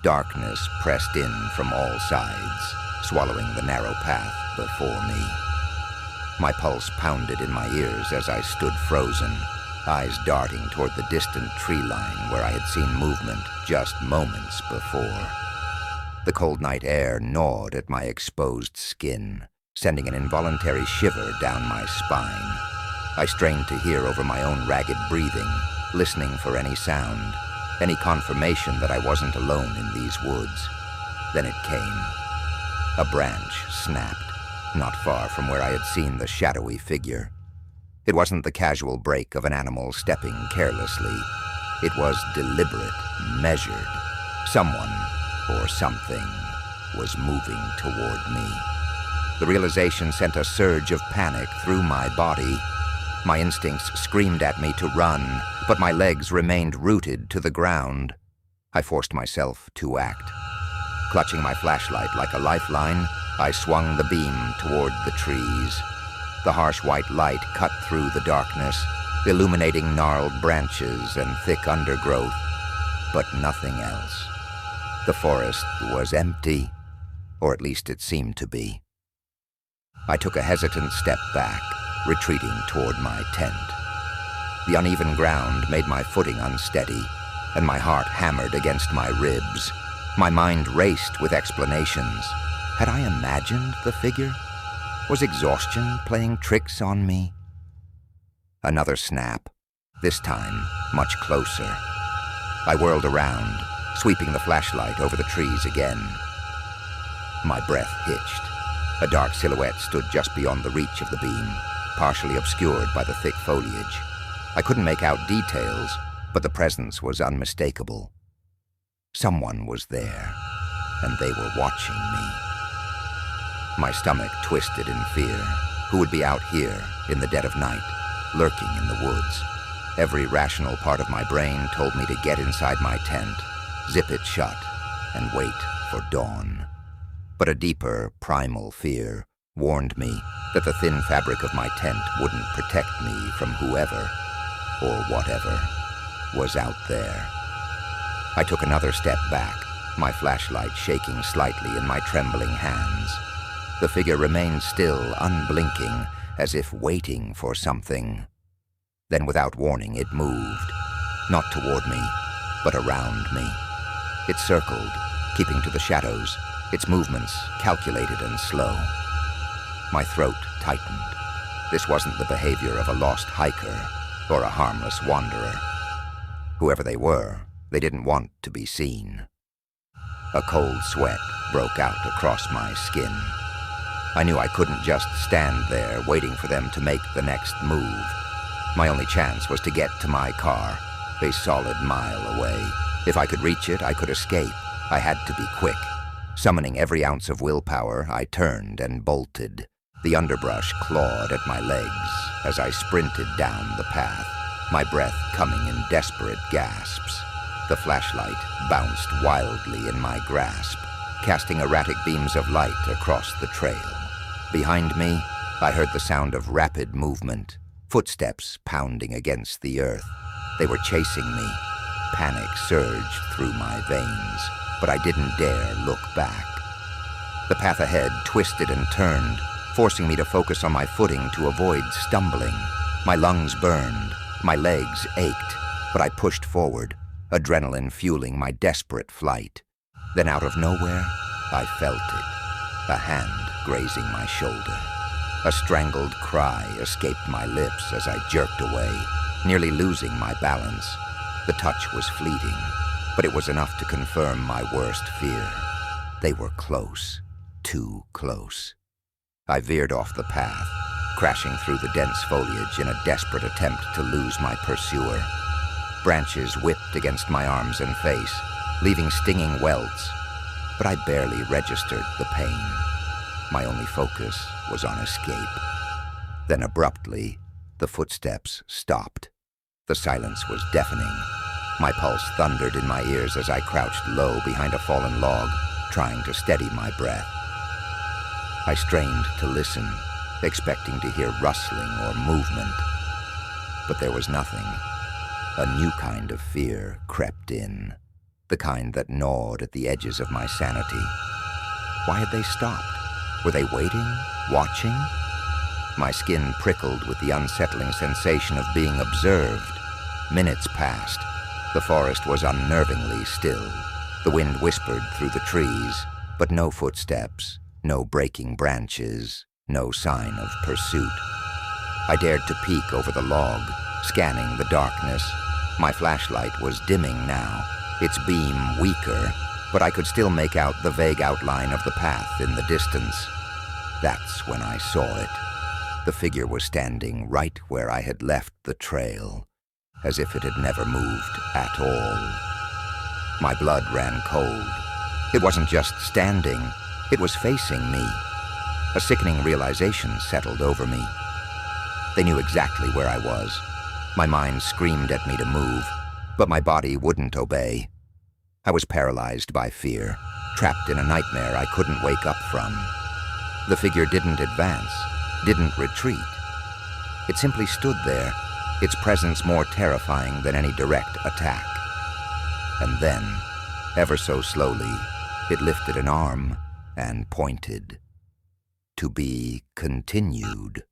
Darkness pressed in from all sides, swallowing the narrow path before me. My pulse pounded in my ears as I stood frozen, eyes darting toward the distant tree line where I had seen movement just moments before. The cold night air gnawed at my exposed skin, sending an involuntary shiver down my spine. I strained to hear over my own ragged breathing, listening for any sound, any confirmation that I wasn't alone in these woods. Then it came. A branch snapped, not far from where I had seen the shadowy figure. It wasn't the casual break of an animal stepping carelessly. It was deliberate, measured. Someone, or something, was moving toward me. The realization sent a surge of panic through my body. My instincts screamed at me to run, but my legs remained rooted to the ground. I forced myself to act. Clutching my flashlight like a lifeline, I swung the beam toward the trees. The harsh white light cut through the darkness, illuminating gnarled branches and thick undergrowth, but nothing else. The forest was empty, or at least it seemed to be. I took a hesitant step back, retreating toward my tent. The uneven ground made my footing unsteady, and my heart hammered against my ribs. My mind raced with explanations. Had I imagined the figure? Was exhaustion playing tricks on me? Another snap, this time much closer. I whirled around, sweeping the flashlight over the trees again. My breath hitched. A dark silhouette stood just beyond the reach of the beam, partially obscured by the thick foliage. I couldn't make out details, but the presence was unmistakable. Someone was there, and they were watching me. My stomach twisted in fear. Who would be out here in the dead of night, lurking in the woods? Every rational part of my brain told me to get inside my tent, zip it shut, and wait for dawn. But a deeper, primal fear warned me that the thin fabric of my tent wouldn't protect me from whoever, or whatever, was out there. I took another step back, my flashlight shaking slightly in my trembling hands. The figure remained still, unblinking, as if waiting for something. Then without warning, it moved, not toward me, but around me. It circled, keeping to the shadows, its movements calculated and slow. My throat tightened. This wasn't the behavior of a lost hiker or a harmless wanderer. Whoever they were, they didn't want to be seen. A cold sweat broke out across my skin. I knew I couldn't just stand there waiting for them to make the next move. My only chance was to get to my car, a solid mile away. If I could reach it, I could escape. I had to be quick. Summoning every ounce of willpower, I turned and bolted. The underbrush clawed at my legs as I sprinted down the path, my breath coming in desperate gasps. The flashlight bounced wildly in my grasp, casting erratic beams of light across the trail. Behind me, I heard the sound of rapid movement, footsteps pounding against the earth. They were chasing me. Panic surged through my veins, but I didn't dare look back. The path ahead twisted and turned, forcing me to focus on my footing to avoid stumbling. My lungs burned, my legs ached, but I pushed forward, adrenaline fueling my desperate flight. Then out of nowhere, I felt it, a hand grazing my shoulder. A strangled cry escaped my lips as I jerked away, nearly losing my balance. The touch was fleeting, but it was enough to confirm my worst fear. They were close, too close. I veered off the path, crashing through the dense foliage in a desperate attempt to lose my pursuer. Branches whipped against my arms and face, leaving stinging welts, but I barely registered the pain. My only focus was on escape. Then abruptly, the footsteps stopped. The silence was deafening. My pulse thundered in my ears as I crouched low behind a fallen log, trying to steady my breath. I strained to listen, expecting to hear rustling or movement. But there was nothing. A new kind of fear crept in. the kind that gnawed at the edges of my sanity. Why had they stopped? Were they waiting? Watching? My skin prickled with the unsettling sensation of being observed. Minutes passed. The forest was unnervingly still. The wind whispered through the trees, but no footsteps, no breaking branches, no sign of pursuit. I dared to peek over the log, scanning the darkness. My flashlight was dimming now, its beam weaker, but I could still make out the vague outline of the path in the distance. That's when I saw it. The figure was standing right where I had left the trail, as if it had never moved at all. My blood ran cold. It wasn't just standing, it was facing me. A sickening realization settled over me. They knew exactly where I was. My mind screamed at me to move, but my body wouldn't obey. I was paralyzed by fear, trapped in a nightmare I couldn't wake up from. The figure didn't advance, didn't retreat. It simply stood there, its presence more terrifying than any direct attack. And then, ever so slowly, it lifted an arm and pointed. To be continued.